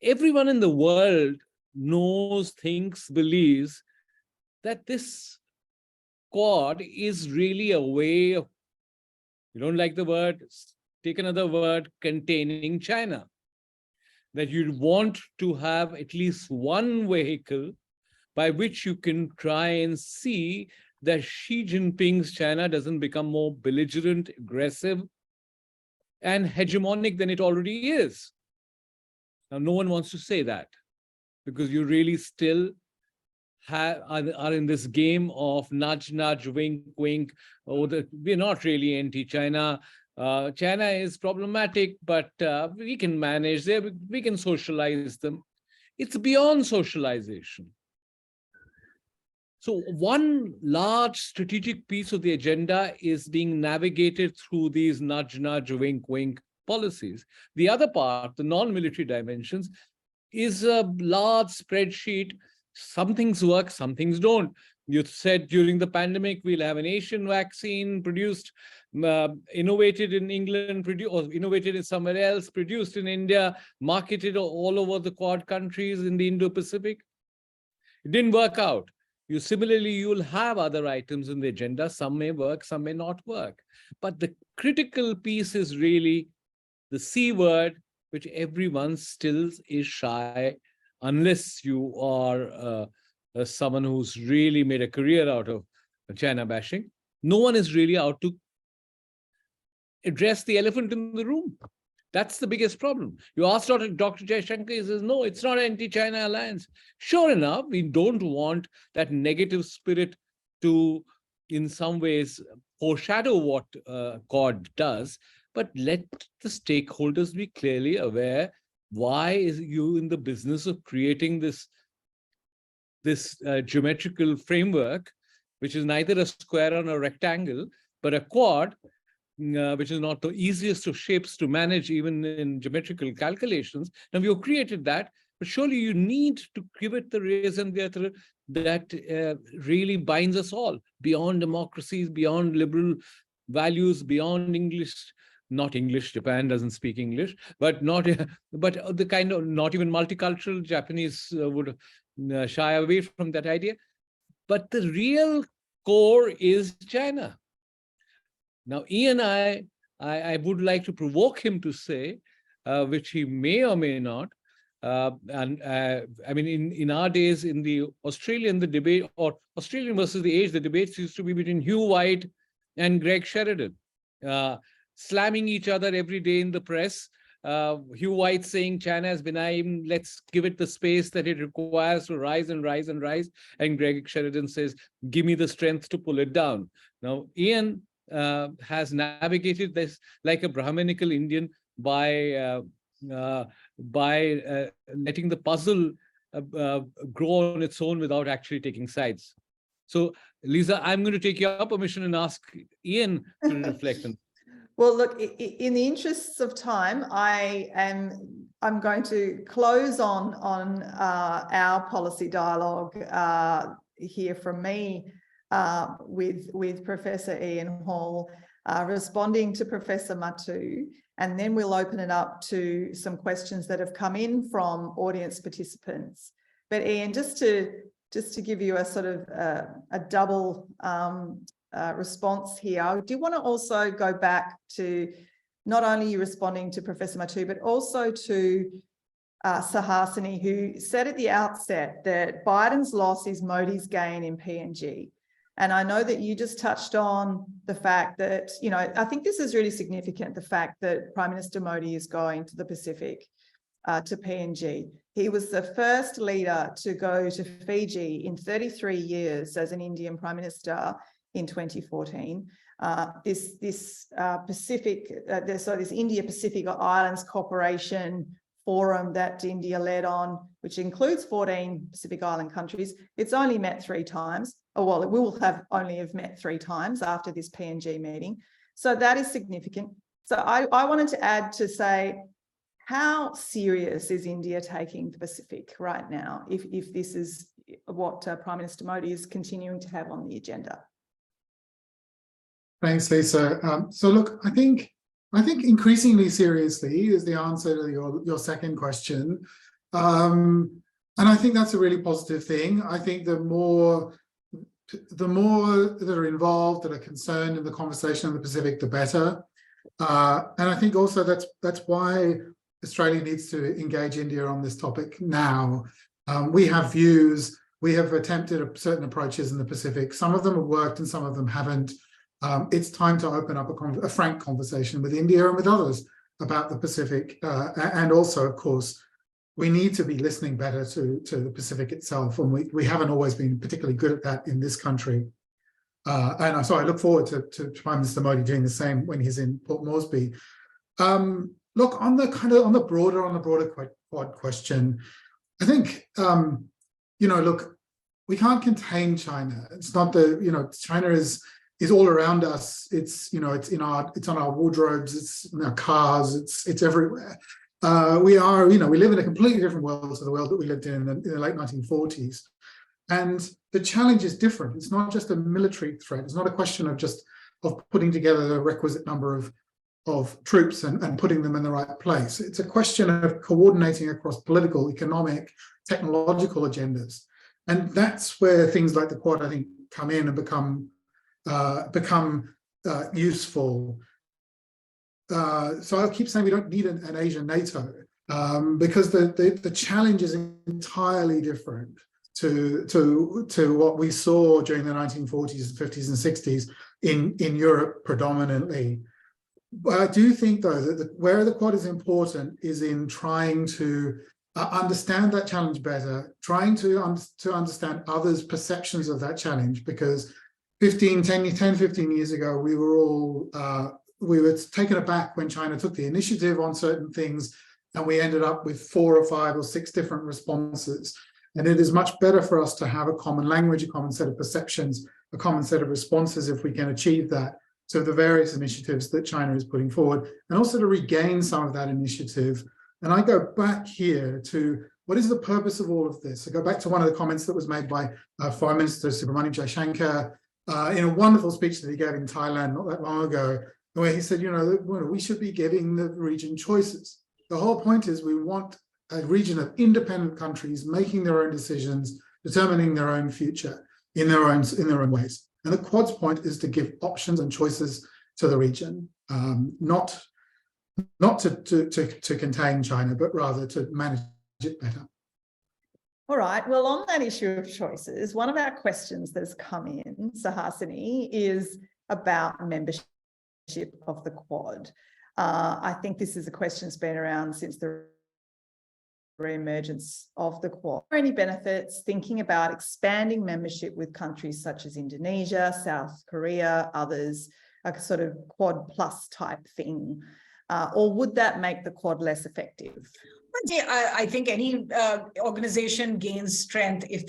everyone in the world knows, thinks, believes that this Quad is really a way of, you don't like the word, take another word, containing China. That you want to have at least one vehicle by which you can try and see that Xi Jinping's China doesn't become more belligerent, aggressive, and hegemonic than it already is. Now, no one wants to say that, because you really still are in this game of nudge, nudge, wink, wink. Oh, we're not really anti-China. China is problematic, but we can manage them. We can socialize them. It's beyond socialization. So one large strategic piece of the agenda is being navigated through these nudge, nudge, wink, wink policies. The other part, the non-military dimensions, is a large spreadsheet. Some things work, some things don't. You said during the pandemic, we'll have an Asian vaccine produced, innovated in England, or innovated in somewhere else, produced in India, marketed all over the Quad countries in the Indo-Pacific. It didn't work out. Similarly, you'll have other items in the agenda. Some may work, some may not work. But the critical piece is really the C word, which everyone still is shy, unless you are someone who's really made a career out of China bashing. No one is really out to address the elephant in the room. That's the biggest problem. You asked Dr. Jaishankar, he says, no, it's not an anti-China alliance. Sure enough, we don't want that negative spirit to, in some ways, foreshadow what Quad does, but let the stakeholders be clearly aware, why is you in the business of creating this geometrical framework, which is neither a square or a rectangle, but a quad, which is not the easiest of shapes to manage even in geometrical calculations. Now you've created that, but surely you need to give it the raison d'etre that really binds us all, beyond democracies, beyond liberal values, beyond English, not English, Japan doesn't speak English, but not, but the kind of, not even multicultural, Japanese would shy away from that idea. But the real core is China. Now, Ian, I would like to provoke him to say, which he may or may not, I mean, in our days, in the Australian, the debate, or Australian versus the age, the debates used to be between Hugh White and Greg Sheridan, slamming each other every day in the press. Hugh White saying China is benign, let's give it the space that it requires to rise and rise and rise. And Greg Sheridan says, give me the strength to pull it down. Now, Ian has navigated this like a Brahminical Indian by letting the puzzle grow on its own without actually taking sides. So, Lisa, I'm going to take your permission and ask Ian to reflect on. Well, look, in the interests of time, I'm going to close on our policy dialogue here from me with Professor Ian Hall, responding to Professor Mattoo, and then we'll open it up to some questions that have come in from audience participants. But Ian, just to give you a sort of a double response here, I do want to also go back to not only you responding to Professor Mattoo, but also to Suhasini, who said at the outset that Biden's loss is Modi's gain in PNG. And I know that you just touched on the fact that, you know, I think this is really significant, the fact that Prime Minister Modi is going to the Pacific, to PNG. He was the first leader to go to Fiji in 33 years as an Indian Prime Minister in 2014. This India-Pacific Islands Cooperation Forum that India led on, which includes 14 Pacific Island countries, it's only met 3 times. Oh, well, it will have met 3 times after this PNG meeting. So that is significant. So I wanted to add to say, how serious is India taking the Pacific right now, if this is what Prime Minister Modi is continuing to have on the agenda? Thanks, Lisa. So look, I think increasingly seriously is the answer to your second question. And I think that's a really positive thing. I think the more that are involved, that are concerned in the conversation in the Pacific, the better. And I think also that's why Australia needs to engage India on this topic now. We have views, we have attempted certain approaches in the Pacific. Some of them have worked and some of them haven't. It's time to open up a frank conversation with India and with others about the Pacific. And also, of course, we need to be listening better to the Pacific itself. And we haven't always been particularly good at that in this country. And so I look forward to Prime Minister Modi doing the same when he's in Port Moresby. Look, on the broader Quad question, I think, look, we can't contain China. It's not China is all around us. It's on our wardrobes, it's in our cars, it's everywhere. We live in a completely different world to the world that we lived in the late 1940s. And the challenge is different. It's not just a military threat. It's not a question of putting together the requisite number of troops and putting them in the right place. It's a question of coordinating across political, economic, technological agendas. And that's where things like the Quad, I think, come in and become useful. So I'll keep saying we don't need an Asian NATO because the challenge is entirely different to what we saw during the 1940s, 50s, and 60s in Europe predominantly. But I do think, though, that where the Quad is important is in trying to understand that challenge better, trying to understand others' perceptions of that challenge, because 15 years ago, we were all, we were taken aback when China took the initiative on certain things, and we ended up with 4 or 5 or 6 different responses. And it is much better for us to have a common language, a common set of perceptions, a common set of responses if we can achieve that. So the various initiatives that China is putting forward, and also to regain some of that initiative. And I go back here to what is the purpose of all of this? I go back to one of the comments that was made by Foreign Minister Subrahmanyam Jaishankar in a wonderful speech that he gave in Thailand not that long ago, where he said, we should be giving the region choices. The whole point is we want a region of independent countries making their own decisions, determining their own future in their own ways. And the Quad's point is to give options and choices to the region, not to contain China, but rather to manage it better. All right. Well, on that issue of choices, one of our questions that's come in, Suhasini, is about membership of the Quad. I think this is a question that's been around since the re-emergence of the Quad. Are there any benefits thinking about expanding membership with countries such as Indonesia, South Korea, others, a sort of Quad plus type thing? Or would that make the Quad less effective? I think any organization gains strength if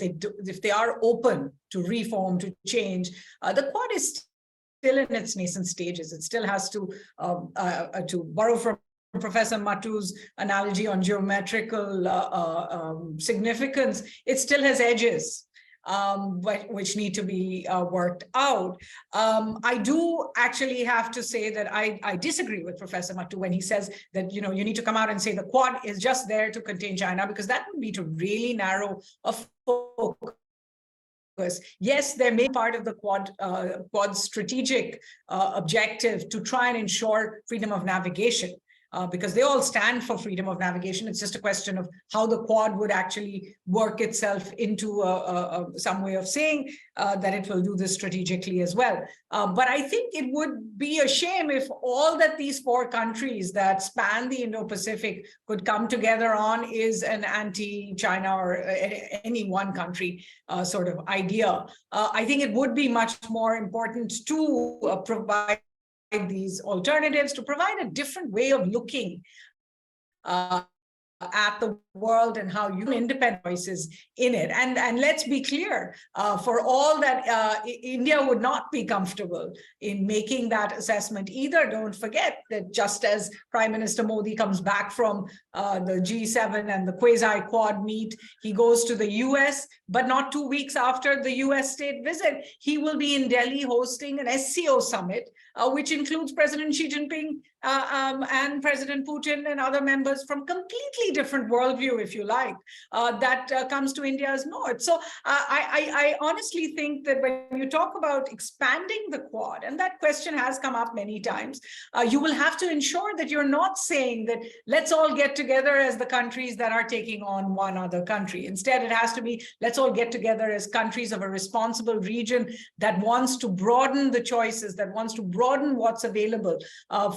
they are open to reform, to change. The Quad is still in its nascent stages. It still has to borrow from Professor Mattoo's analogy on geometrical significance. It still has edges, which need to be worked out. I do actually have to say that I disagree with Professor Mattoo when he says that you need to come out and say the Quad is just there to contain China, because that would be to really narrow a focus. Yes, there may be part of the Quad's strategic objective to try and ensure freedom of navigation. Because they all stand for freedom of navigation. It's just a question of how the Quad would actually work itself into some way of saying that it will do this strategically as well. But I think it would be a shame if all that these 4 countries that span the Indo-Pacific could come together on is an anti-China or any one country sort of idea. I think it would be much more important to provide these alternatives, to provide a different way of looking at the world and how you independent voices in it. And let's be clear, for all that India would not be comfortable in making that assessment either. Don't forget that just as Prime Minister Modi comes back from the G7 and the quasi-Quad meet, he goes to the US, but not 2 weeks after the US state visit, he will be in Delhi hosting an SCO summit, which includes President Xi Jinping and President Putin and other members from completely different worldview, if you like, that comes to India's north. So I honestly think that when you talk about expanding the Quad, and that question has come up many times, you will have to ensure that you're not saying that let's all get together as the countries that are taking on one other country. Instead, it has to be let's all get together as countries of a responsible region that wants to broaden the choices, that wants to broaden what's available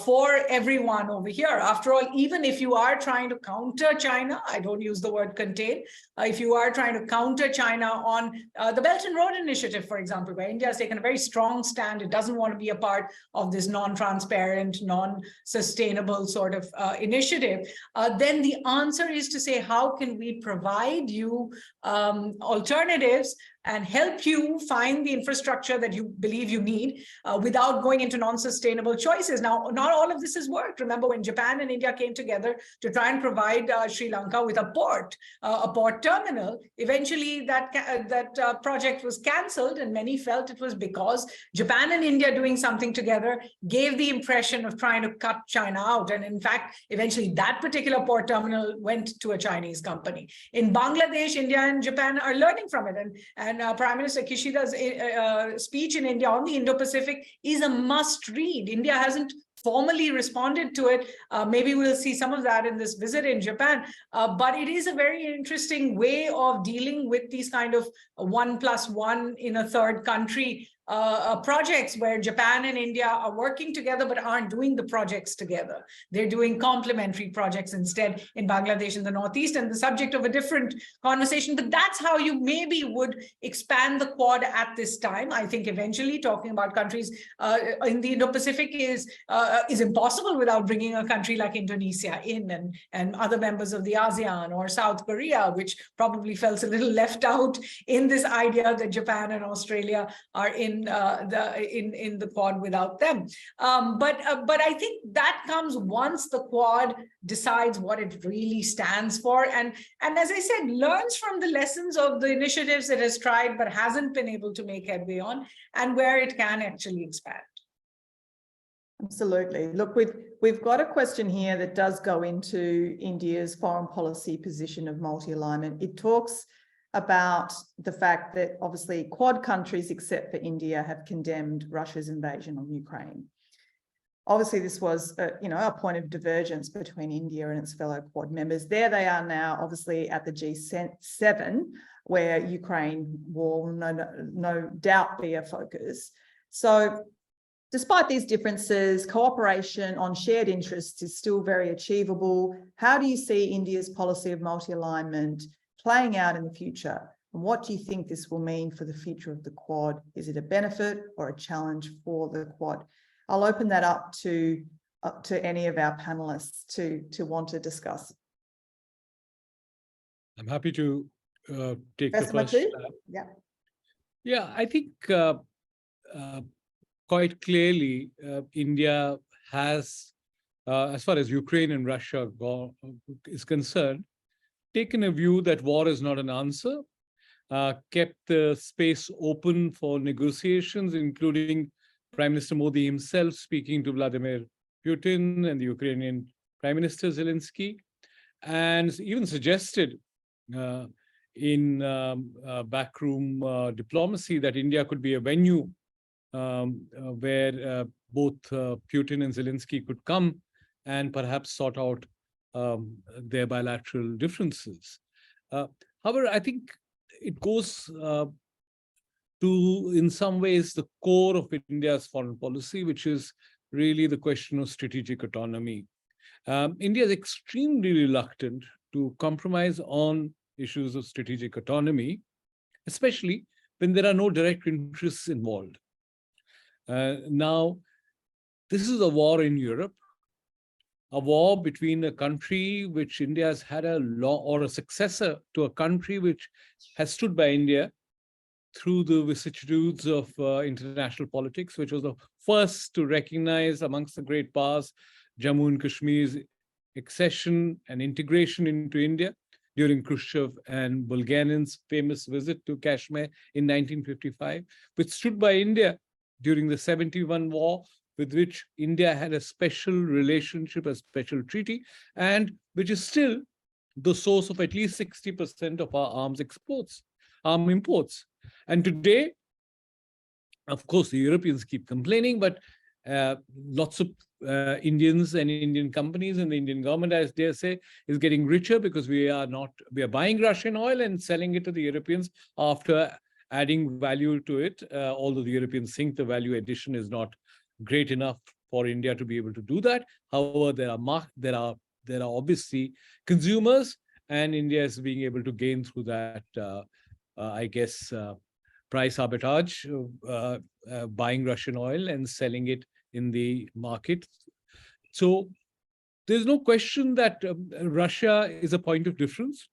for everyone over here. After all, even if you are trying to counter China, I don't use the word contain, if you are trying to counter China on the Belt and Road Initiative, for example, where India has taken a very strong stand, it doesn't want to be a part of this non-transparent, non-sustainable sort of initiative, then the answer is to say, how can we provide you alternatives and help you find the infrastructure that you believe you need without going into non-sustainable choices. Now, not all of this has worked. Remember when Japan and India came together to try and provide Sri Lanka with a port terminal, eventually that project was cancelled, and many felt it was because Japan and India doing something together gave the impression of trying to cut China out. And in fact, eventually that particular port terminal went to a Chinese company. In Bangladesh, India and Japan are learning from it. And Prime Minister Kishida's speech in India on the Indo-Pacific is a must-read. India hasn't formally responded to it. Maybe we'll see some of that in this visit in Japan. But it is a very interesting way of dealing with these kind of 1+1 in a third country projects where Japan and India are working together but aren't doing the projects together. They're doing complementary projects instead in Bangladesh and the Northeast, and the subject of a different conversation. But that's how you maybe would expand the Quad at this time. I think eventually talking about countries in the Indo-Pacific is impossible without bringing a country like Indonesia in, and other members of the ASEAN, or South Korea, which probably felt a little left out in this idea that Japan and Australia are in the Quad without them. But I think that comes once the Quad decides what it really stands for, and as I said, learns from the lessons of the initiatives it has tried but hasn't been able to make headway on, and where it can actually expand. Absolutely. Look, we've got a question here that does go into India's foreign policy position of multi-alignment. It talks about the fact that obviously Quad countries, except for India, have condemned Russia's invasion of Ukraine. Obviously, this was a point of divergence between India and its fellow Quad members. There they are now, obviously at the G7, where Ukraine will no doubt be a focus. So despite these differences, cooperation on shared interests is still very achievable. How do you see India's policy of multi-alignment playing out in the future? And what do you think this will mean for the future of the Quad? Is it a benefit or a challenge for the Quad? I'll open that up to any of our panelists to want to discuss. I'm happy to take Professor the first. Mattoo? Yeah, I think quite clearly, India has, as far as Ukraine and Russia is concerned, taken a view that war is not an answer, kept the space open for negotiations, including Prime Minister Modi himself speaking to Vladimir Putin and the Ukrainian Prime Minister Zelensky, and even suggested in backroom diplomacy that India could be a venue where both Putin and Zelensky could come and perhaps sort out their bilateral differences. However, I think it goes to, in some ways, the core of India's foreign policy, which is really the question of strategic autonomy. India is extremely reluctant to compromise on issues of strategic autonomy, especially when there are no direct interests involved. Now, this is a war in Europe, a war between a country which India has had a a successor to a country which has stood by India through the vicissitudes of international politics, which was the first to recognize amongst the great powers Jammu and Kashmir's accession and integration into India during Khrushchev and Bulgarian's famous visit to Kashmir in 1955, which stood by India during the 71 war, with which India had a special relationship, a special treaty, and which is still the source of at least 60% of our arms imports. And today, of course, the Europeans keep complaining, but lots of Indians and Indian companies and the Indian government, I dare say, is getting richer because we are buying Russian oil and selling it to the Europeans after adding value to it, although the Europeans think the value addition is not great enough for India to be able to do that. However, there are obviously consumers, and India is being able to gain through that, I guess, price arbitrage, buying Russian oil and selling it in the market. So there's no question that Russia is a point of difference.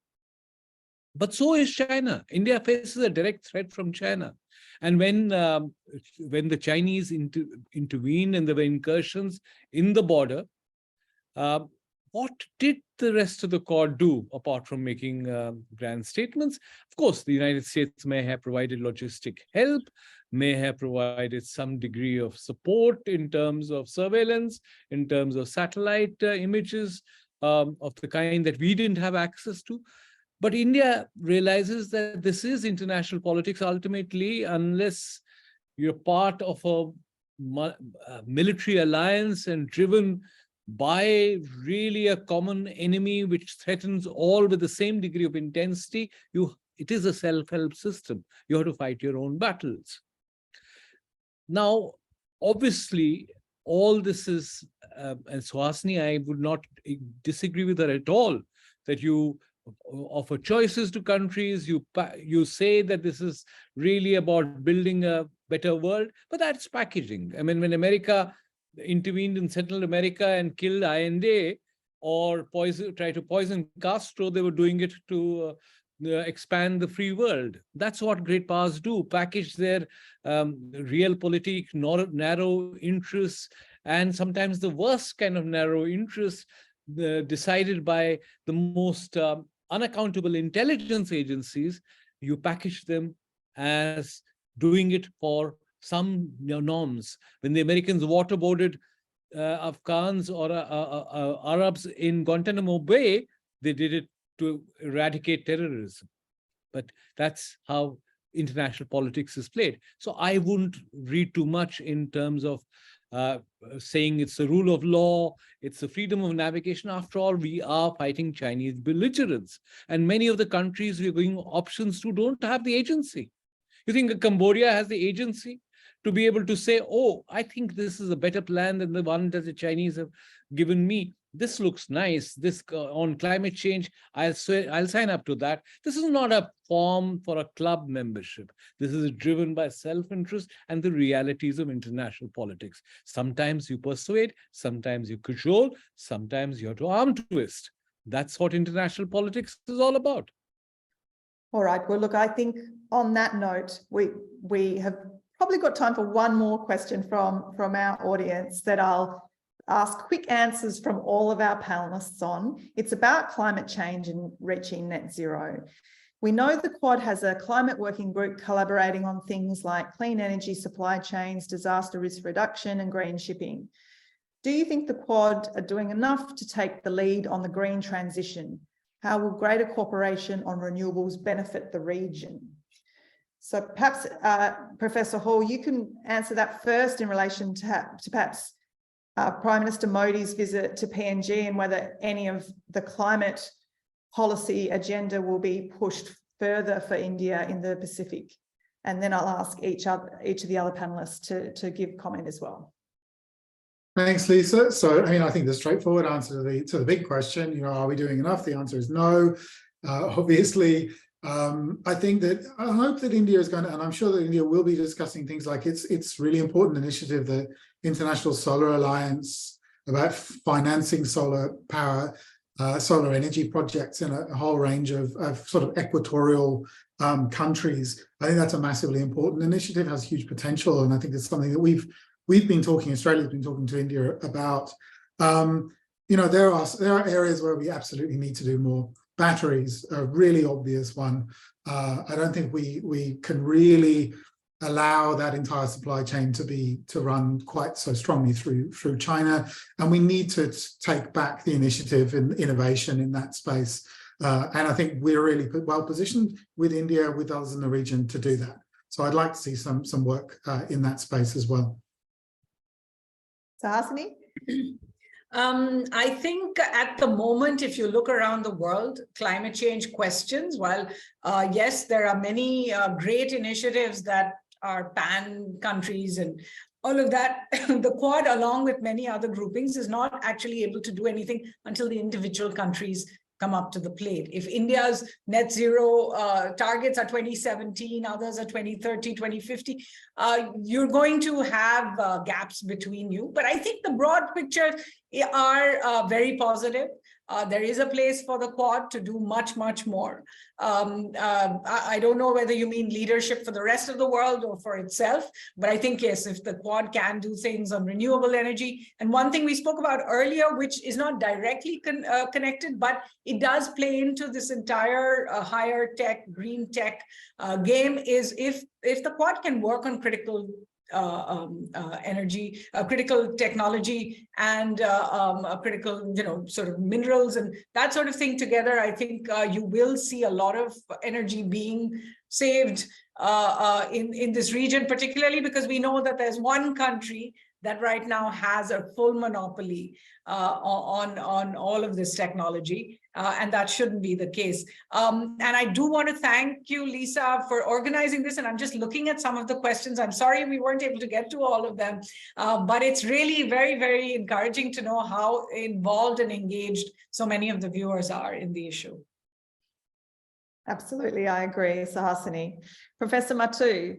But so is China. India faces a direct threat from China. And when the Chinese intervened and there were incursions in the border, what did the rest of the Quad do apart from making grand statements? Of course, the United States may have provided logistic help, may have provided some degree of support in terms of surveillance, in terms of satellite images of the kind that we didn't have access to. But India realizes that this is international politics ultimately, unless you're part of a military alliance and driven by really a common enemy which threatens all with the same degree of intensity, it is a self-help system. You have to fight your own battles. Now, obviously, all this is, and Suhasini, I would not disagree with her at all, that you offer choices to countries, you say that this is really about building a better world, but that's packaging. I mean, when America intervened in Central America and killed INA or try to poison Castro, they were doing it to expand the free world. That's what great powers do, package their realpolitik, narrow interests, and sometimes the worst kind of narrow interests decided by the most unaccountable intelligence agencies. You package them as doing it for some norms. When the Americans waterboarded Afghans or Arabs in Guantanamo Bay, they did it to eradicate terrorism. But that's how international politics is played. So I wouldn't read too much in terms of saying it's the rule of law, it's the freedom of navigation. After all, we are fighting Chinese belligerents. And many of the countries we're going options to don't have the agency. You think Cambodia has the agency to be able to say, oh, I think this is a better plan than the one that the Chinese have given me. This looks nice. This on climate change, I'll sign up to that. This is not a form for a club membership. This is driven by self-interest and the realities of international politics. Sometimes you persuade, sometimes you cajole, sometimes you have to arm twist. That's what international politics is all about. All right. Well, look, I think on that note, we have probably got time for one more question from our audience that I'll ask quick answers from all of our panelists on. It's about climate change and reaching net zero. We know the Quad has a climate working group collaborating on things like clean energy supply chains, disaster risk reduction, and green shipping. Do you think the Quad are doing enough to take the lead on the green transition? How will greater cooperation on renewables benefit the region? So perhaps, Professor Hall, you can answer that first in relation to perhaps Prime Minister Modi's visit to PNG and whether any of the climate policy agenda will be pushed further for India in the Pacific. And then I'll ask each of the other panelists to give comment as well. Thanks, Lisa. So, I mean, I think the straightforward answer to the big question, you know, are we doing enough? The answer is no. Obviously, I think that I hope that India is going to, and I'm sure that India will be discussing things like it's really important initiative, the International Solar Alliance, about financing solar power, solar energy projects in a whole range of sort of equatorial countries. I think that's a massively important initiative, has huge potential, and I think it's something that we've been talking, Australia's been talking to India about. You know, there are areas where we absolutely need to do more. Batteries, a really obvious one. I don't think we can really allow that entire supply chain to run quite so strongly through China, and we need to take back the initiative and innovation in that space. And I think we're really well positioned with India, with others in the region, to do that. So I'd like to see some work in that space as well. Suhasini? I think at the moment, if you look around the world, climate change questions, while yes, there are many great initiatives that are pan countries and all of that, the Quad, along with many other groupings, is not actually able to do anything until the individual countries come up to the plate. If India's net zero targets are 2017, others are 2030, 2050, you're going to have gaps between you. But I think the broad picture are very positive. There is a place for the Quad to do much, much more. I don't know whether you mean leadership for the rest of the world or for itself, but I think, yes, if the Quad can do things on renewable energy. And one thing we spoke about earlier, which is not directly connected, but it does play into this entire higher tech, green tech game, is if the Quad can work on critical energy, critical technology, and critical, sort of minerals and that sort of thing together, I think you will see a lot of energy being saved in this region, particularly because we know that there's one country that right now has a full monopoly on all of this technology, and that shouldn't be the case. And I do want to thank you, Lisa, for organizing this. And I'm just looking at some of the questions. I'm sorry we weren't able to get to all of them, but it's really very, very encouraging to know how involved and engaged so many of the viewers are in the issue. Absolutely, I agree, Suhasini. Professor Mattoo.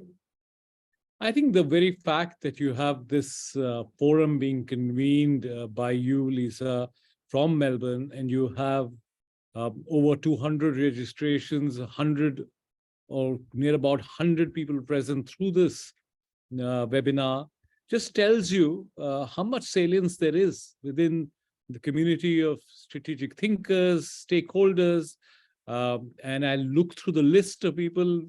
I think the very fact that you have this forum being convened by you, Lisa, from Melbourne, and you have over 200 registrations, 100 or near about 100 people present through this webinar, just tells you how much salience there is within the community of strategic thinkers, stakeholders. And I look through the list of people.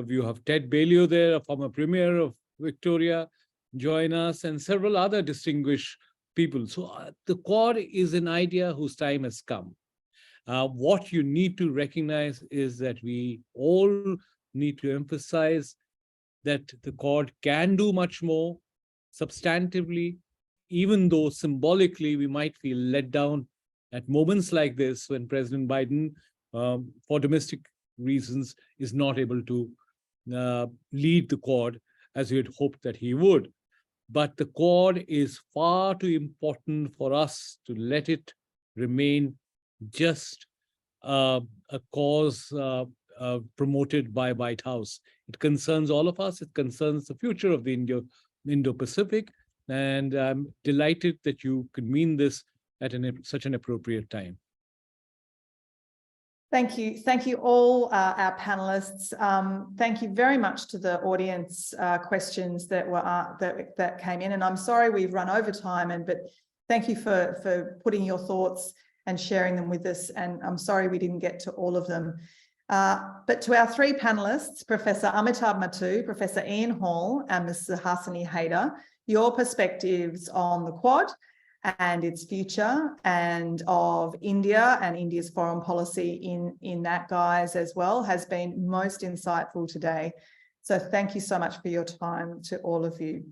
You have Ted Bailio there, a former Premier of Victoria, join us, and several other distinguished people. So the Quad is an idea whose time has come. What you need to recognize is that we all need to emphasize that the Quad can do much more substantively, even though symbolically we might feel let down at moments like this when President Biden, for domestic reasons, is not able to lead the Quad as we had hoped that he would. But the Quad is far too important for us to let it remain just a cause promoted by White House. It concerns all of us. It concerns the future of the Indo-Pacific. And I'm delighted that you convene this at such an appropriate time. Thank you. Thank you all, our panelists. Thank you very much to the audience questions that were that came in. And I'm sorry we've run over time, but thank you for putting your thoughts and sharing them with us. And I'm sorry we didn't get to all of them. But to our three panelists, Professor Amitabh Mattoo, Professor Ian Hall, and Ms. Suhasini Haidar, your perspectives on the Quad and its future, and of India and India's foreign policy in that guise as well, has been most insightful today. So thank you so much for your time to all of you.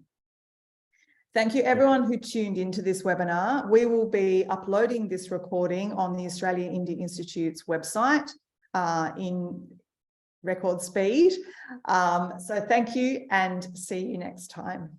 Thank you everyone who tuned into this webinar. We will be uploading this recording on the Australia-India Institute's website in record speed. So thank you and see you next time.